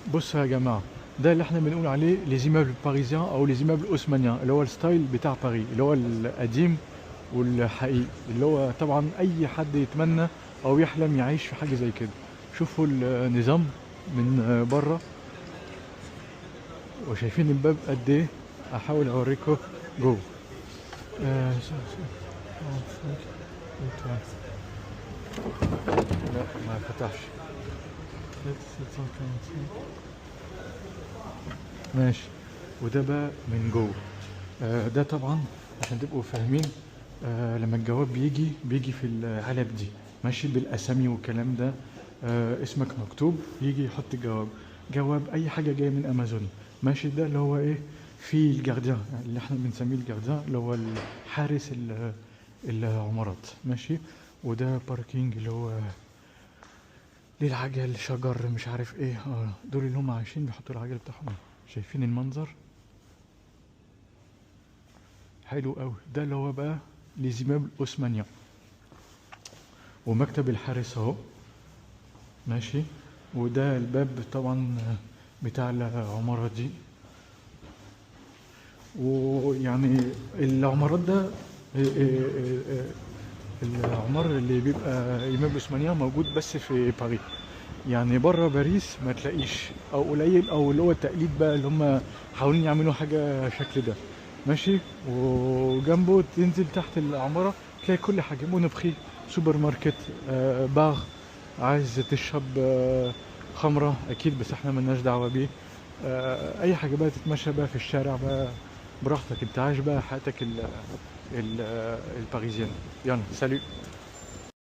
بصوا يا جماعة، ده اللي احنا بنقول عليه ليزيمابل باريزيان او ليزيمابل اوسمانيان، اللي هو الستايل بتاع باريس، اللي هو القديم والحقيقي، اللي هو طبعا اي حد يتمنى او يحلم يعيش في حاجة زي كده. شوفوا النظام من بره، وشايفين الباب قد ايه. احاول اوريكم جوه. لا ما فتحش. ماشي. وده بقى من جوه. ده طبعا عشان تبقوا فاهمين، لما الجواب بيجي في العلب دي، ماشي بالاسامي والكلام ده. اسمك مكتوب، يجي يحط جواب اي حاجه جايه من امازون. ماشي. ده اللي هو ايه، في الجارديان اللي احنا بنسميه الجارديان، اللي هو حارس العمارات. ماشي. وده باركينج اللي هو للعجل، شجر، مش عارف ايه. دول اللي هم عايشين بيحطوا العجل بتاعهم. شايفين المنظر حلو قوي. ده اللي هو بقى لزمام اوسمانيا، ومكتب الحارس اهو. ماشي. وده الباب طبعا بتاع العمارة دي. ويعني العمارات ده، العمار اللي بيبقى إمام عثمانية موجود بس في باريس. يعني بره باريس ما تلاقيش، او قليل، او اللي هو التقليد بقى اللي هم حاولين يعملوا حاجة شكل ده. ماشي. وجنبه تنزل تحت العمارة تلاقي كل حاجة، مونوبخي، سوبر ماركت، باغ. عايز تشرب خمرة اكيد، بس احنا ملناش دعوة بيه. اي حاجة بقى، تتمشى بقى في الشارع بقى براحتك، انت عايش بقى حياتك الباريزيان. يلا سالي.